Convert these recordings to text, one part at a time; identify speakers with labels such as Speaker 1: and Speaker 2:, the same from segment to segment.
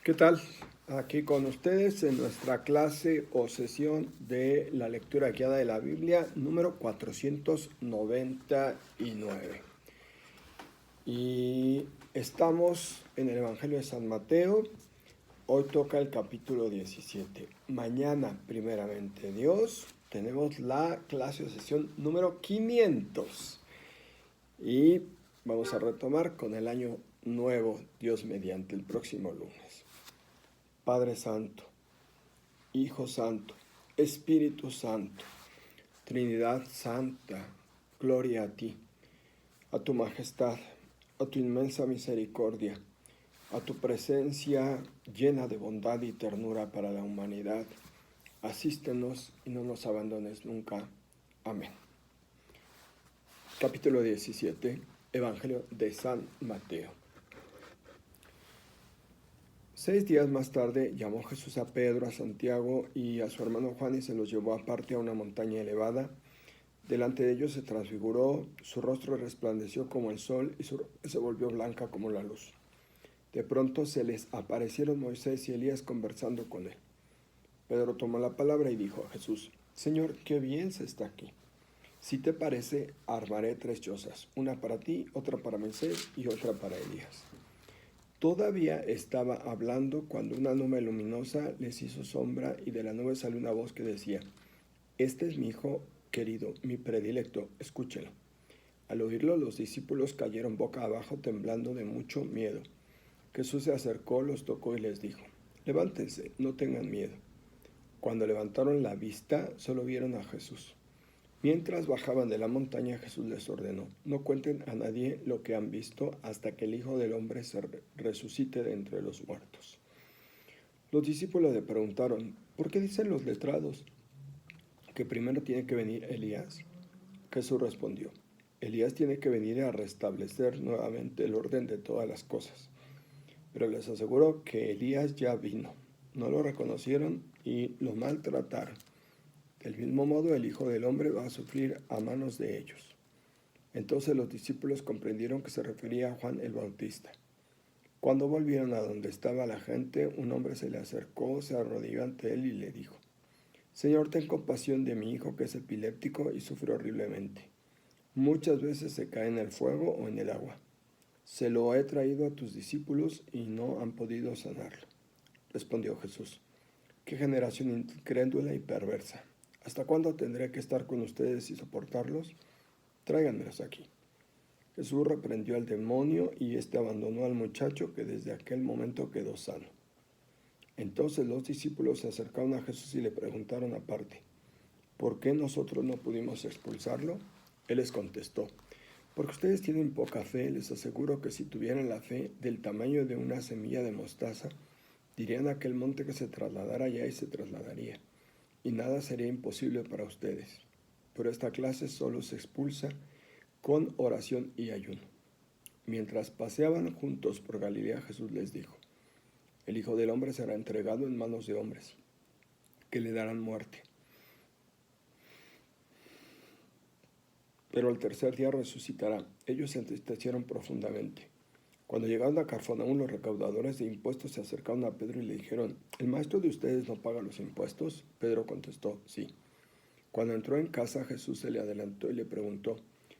Speaker 1: ¿Qué tal? Aquí con ustedes en nuestra clase o sesión de la lectura guiada de la Biblia número 499. Y estamos en el Evangelio de San Mateo. Hoy toca el capítulo 17. Mañana, primeramente Dios, tenemos la clase o sesión número 500. Y vamos a retomar con el año nuevo, Dios mediante, el próximo lunes. Padre Santo, Hijo Santo, Espíritu Santo, Trinidad Santa, gloria a ti, a tu majestad, a tu inmensa misericordia, a tu presencia llena de bondad y ternura para la humanidad. Asístenos y no nos abandones nunca. Amén. Capítulo 17, Evangelio de San Mateo. 6 días más tarde llamó Jesús a Pedro, a Santiago y a su hermano Juan y se los llevó aparte a una montaña elevada. Delante de ellos se transfiguró, su rostro resplandeció como el sol y su ropa se volvió blanca como la luz. De pronto se les aparecieron Moisés y Elías conversando con él. Pedro tomó la palabra y dijo a Jesús: Señor, qué bien se está aquí. Si te parece, armaré 3 chozas, una para ti, otra para Moisés y otra para Elías. Todavía estaba hablando cuando una nube luminosa les hizo sombra y de la nube salió una voz que decía: Este es mi hijo querido, mi predilecto, escúchelo. Al oírlo, los discípulos cayeron boca abajo temblando de mucho miedo. Jesús se acercó, los tocó y les dijo: Levántense, no tengan miedo. Cuando levantaron la vista, solo vieron a Jesús. Mientras bajaban de la montaña, Jesús les ordenó: No cuenten a nadie lo que han visto hasta que el Hijo del Hombre se resucite de entre los muertos. Los discípulos le preguntaron: ¿Por qué dicen los letrados que primero tiene que venir Elías? Jesús respondió: Elías tiene que venir a restablecer nuevamente el orden de todas las cosas. Pero les aseguro que Elías ya vino. No lo reconocieron y lo maltrataron. Del mismo modo, el Hijo del Hombre va a sufrir a manos de ellos. Entonces los discípulos comprendieron que se refería a Juan el Bautista. Cuando volvieron a donde estaba la gente, un hombre se le acercó, se arrodilló ante él y le dijo: Señor, ten compasión de mi hijo que es epiléptico y sufre horriblemente. Muchas veces se cae en el fuego o en el agua. Se lo he traído a tus discípulos y no han podido sanarlo. Respondió Jesús: ¡Qué generación incrédula y perversa! ¿Hasta cuándo tendré que estar con ustedes y soportarlos? Tráiganmelos aquí. Jesús reprendió al demonio y éste abandonó al muchacho, que desde aquel momento quedó sano. Entonces los discípulos se acercaron a Jesús y le preguntaron aparte: ¿Por qué nosotros no pudimos expulsarlo? Él les contestó: Porque ustedes tienen poca fe. Les aseguro que si tuvieran la fe del tamaño de una semilla de mostaza, dirían a aquel monte que se trasladara allá y se trasladaría, y nada sería imposible para ustedes. Pero esta clase solo se expulsa con oración y ayuno. Mientras paseaban juntos por Galilea, Jesús les dijo: El Hijo del Hombre será entregado en manos de hombres, que le darán muerte. Pero al tercer día resucitará. Ellos se entristecieron profundamente. Cuando llegaron a Cafarnaúm, los recaudadores de impuestos se acercaron a Pedro y le dijeron: ¿El maestro de ustedes no paga los impuestos? Pedro contestó: Sí. Cuando entró en casa, Jesús se le adelantó y le preguntó: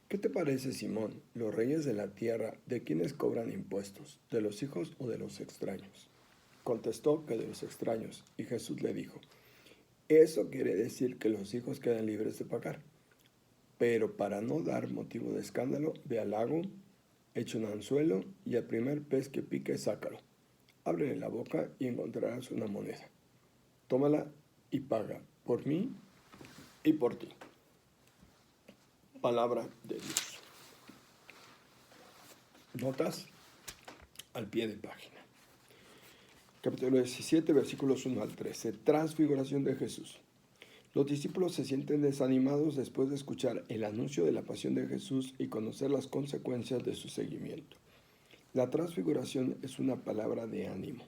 Speaker 1: ¿Qué te parece, Simón? ¿Los reyes de la tierra de quiénes cobran impuestos? ¿De los hijos o de los extraños? Contestó que de los extraños, y Jesús le dijo: Eso quiere decir que los hijos quedan libres de pagar. Pero para no dar motivo de escándalo, ve al lago, echa un anzuelo y al primer pez que pique, sácalo. Ábrele la boca y encontrarás una moneda. Tómala y paga por mí y por ti. Palabra de Dios. Notas al pie de página. Capítulo 17, versículos 1 al 13. Transfiguración de Jesús. Los discípulos se sienten desanimados después de escuchar el anuncio de la pasión de Jesús y conocer las consecuencias de su seguimiento. La transfiguración es una palabra de ánimo,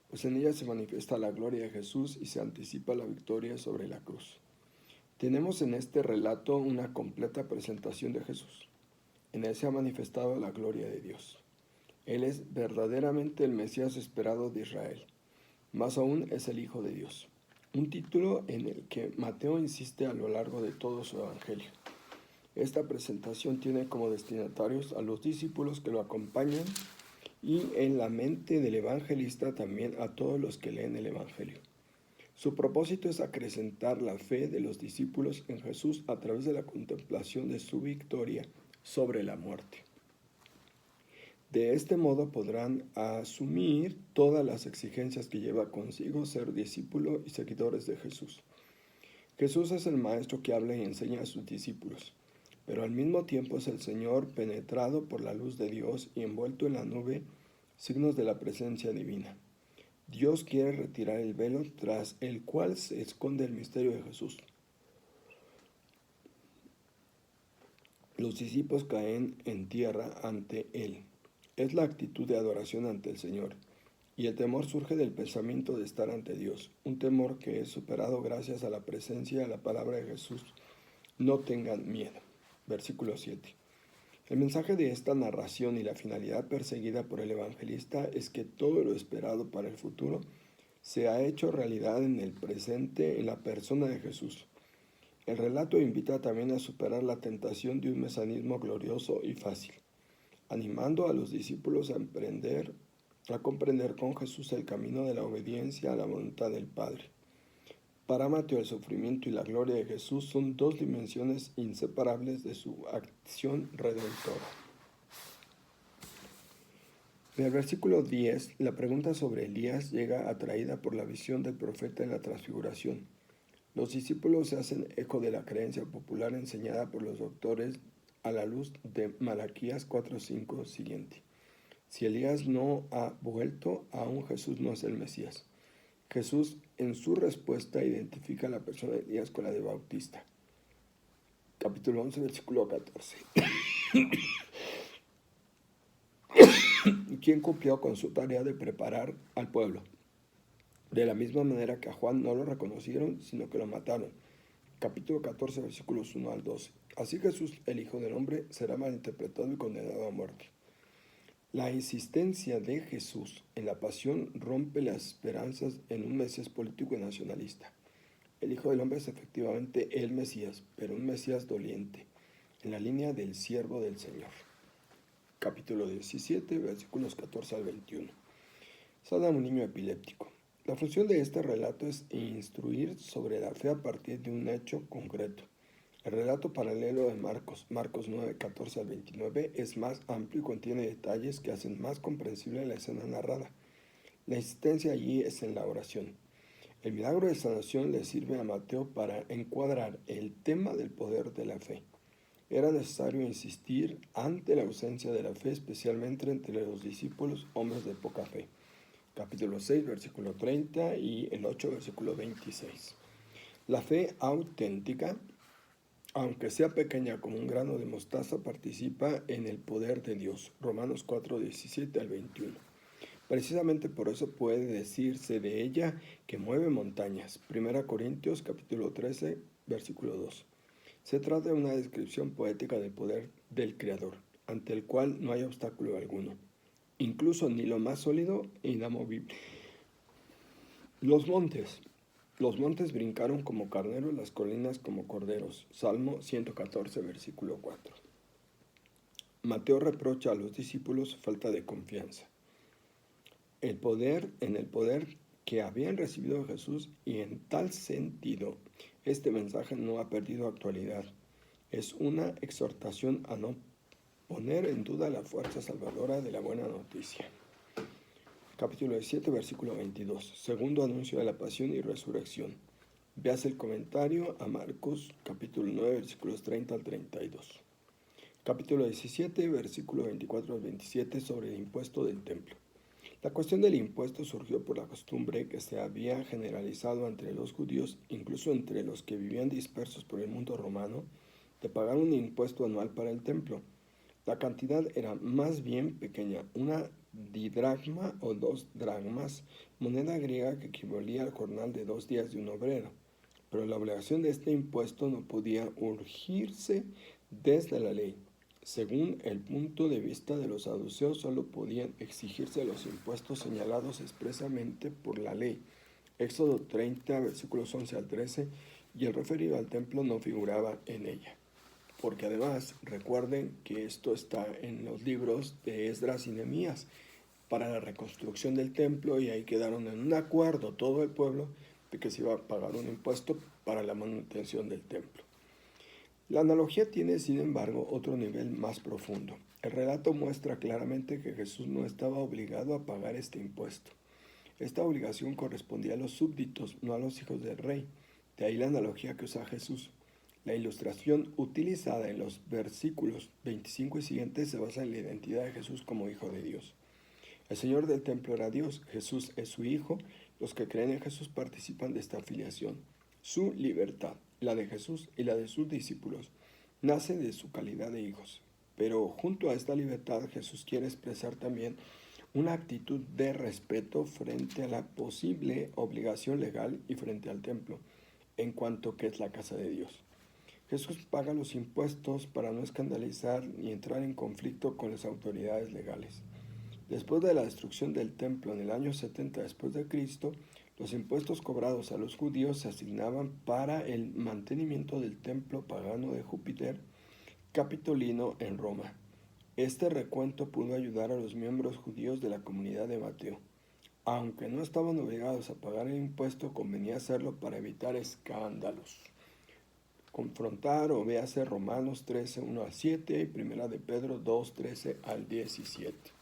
Speaker 1: pues en ella se manifiesta la gloria de Jesús y se anticipa la victoria sobre la cruz. Tenemos en este relato una completa presentación de Jesús. En él se ha manifestado la gloria de Dios. Él es verdaderamente el Mesías esperado de Israel. Más aún es el Hijo de Dios, un título en el que Mateo insiste a lo largo de todo su evangelio. Esta presentación tiene como destinatarios a los discípulos que lo acompañan y en la mente del evangelista también a todos los que leen el evangelio. Su propósito es acrecentar la fe de los discípulos en Jesús a través de la contemplación de su victoria sobre la muerte. De este modo podrán asumir todas las exigencias que lleva consigo ser discípulo y seguidores de Jesús. Jesús es el Maestro que habla y enseña a sus discípulos, pero al mismo tiempo es el Señor penetrado por la luz de Dios y envuelto en la nube, signos de la presencia divina. Dios quiere retirar el velo tras el cual se esconde el misterio de Jesús. Los discípulos caen en tierra ante Él. Es la actitud de adoración ante el Señor. Y el temor surge del pensamiento de estar ante Dios, un temor que es superado gracias a la presencia de la palabra de Jesús. No tengan miedo. Versículo 7. El mensaje de esta narración y la finalidad perseguida por el evangelista es que todo lo esperado para el futuro se ha hecho realidad en el presente en la persona de Jesús. El relato invita también a superar la tentación de un mesianismo glorioso y fácil, animando a los discípulos a comprender con Jesús el camino de la obediencia a la voluntad del Padre. Para Mateo, el sufrimiento y la gloria de Jesús son dos dimensiones inseparables de su acción redentora. En el versículo 10, la pregunta sobre Elías llega atraída por la visión del profeta en la transfiguración. Los discípulos se hacen eco de la creencia popular enseñada por los doctores a la luz de Malaquías 4:5 siguiente. Si Elías no ha vuelto, aún Jesús no es el Mesías. Jesús, en su respuesta, identifica a la persona de Elías con la de Bautista. Capítulo 11, versículo 14. ¿Quién cumplió con su tarea de preparar al pueblo? De la misma manera que a Juan no lo reconocieron, sino que lo mataron. Capítulo 14, versículos 1 al 12. Así Jesús, el Hijo del Hombre, será malinterpretado y condenado a muerte. La insistencia de Jesús en la pasión rompe las esperanzas en un Mesías político y nacionalista. El Hijo del Hombre es efectivamente el Mesías, pero un Mesías doliente, en la línea del siervo del Señor. Capítulo 17, versículos 14 al 21. Sana a un niño epiléptico. La función de este relato es instruir sobre la fe a partir de un hecho concreto. El relato paralelo de Marcos 9, 14 al 29, es más amplio y contiene detalles que hacen más comprensible la escena narrada. La insistencia allí es en la oración. El milagro de sanación le sirve a Mateo para encuadrar el tema del poder de la fe. Era necesario insistir ante la ausencia de la fe, especialmente entre los discípulos, hombres de poca fe. Capítulo 6, versículo 30 y el 8, versículo 26. La fe auténtica, aunque sea pequeña como un grano de mostaza, participa en el poder de Dios. Romanos 4, 17 al 21. Precisamente por eso puede decirse de ella que mueve montañas. 1 Corintios capítulo 13, versículo 2. Se trata de una descripción poética del poder del Creador, ante el cual no hay obstáculo alguno, incluso ni lo más sólido e inamovible. Los montes brincaron como carneros, las colinas como corderos. Salmo 114, versículo 4. Mateo reprocha a los discípulos su falta de confianza. En el poder que habían recibido de Jesús, y en tal sentido, este mensaje no ha perdido actualidad. Es una exhortación a no poner en duda la fuerza salvadora de la buena noticia. Capítulo 17, versículo 22. Segundo anuncio de la pasión y resurrección. Veas el comentario a Marcos, capítulo 9, versículos 30 al 32. Capítulo 17, versículo 24 al 27, sobre el impuesto del templo. La cuestión del impuesto surgió por la costumbre que se había generalizado entre los judíos, incluso entre los que vivían dispersos por el mundo romano, de pagar un impuesto anual para el templo. La cantidad era más bien pequeña, una didracma o 2 dracmas, moneda griega que equivalía al jornal de 2 días de un obrero. Pero la obligación de este impuesto no podía urgirse desde la ley, Según el punto de vista de los saduceos, solo podían exigirse los impuestos señalados expresamente por la ley. Éxodo 30, versículos 11 al 13, y el referido al templo no figuraba en ella. Porque además, recuerden que esto está en los libros de Esdras y Nehemías para la reconstrucción del templo, y ahí quedaron en un acuerdo todo el pueblo de que se iba a pagar un impuesto para la manutención del templo. La analogía tiene, sin embargo, otro nivel más profundo. El relato muestra claramente que Jesús no estaba obligado a pagar este impuesto. Esta obligación correspondía a los súbditos, no a los hijos del rey. De ahí la analogía que usa Jesús. La ilustración utilizada en los versículos 25 y siguientes se basa en la identidad de Jesús como Hijo de Dios. El Señor del templo era Dios, Jesús es su Hijo. Los que creen en Jesús participan de esta afiliación. Su libertad, la de Jesús y la de sus discípulos, nace de su calidad de hijos. Pero junto a esta libertad, Jesús quiere expresar también una actitud de respeto frente a la posible obligación legal y frente al templo, en cuanto que es la casa de Dios. Jesús paga los impuestos para no escandalizar ni entrar en conflicto con las autoridades legales. Después de la destrucción del templo en el año 70 después de Cristo, los impuestos cobrados a los judíos se asignaban para el mantenimiento del templo pagano de Júpiter Capitolino en Roma. Este recuento pudo ayudar a los miembros judíos de la comunidad de Mateo. Aunque no estaban obligados a pagar el impuesto, convenía hacerlo para evitar escándalos. Confrontar o véase Romanos 13, 1 al 7 y Primera de Pedro 2, 13 al 17.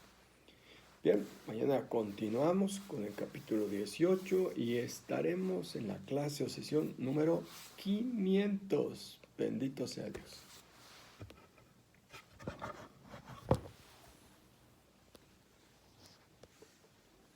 Speaker 1: Bien, mañana continuamos con el capítulo 18 y estaremos en la clase o sesión número 500. Bendito sea Dios.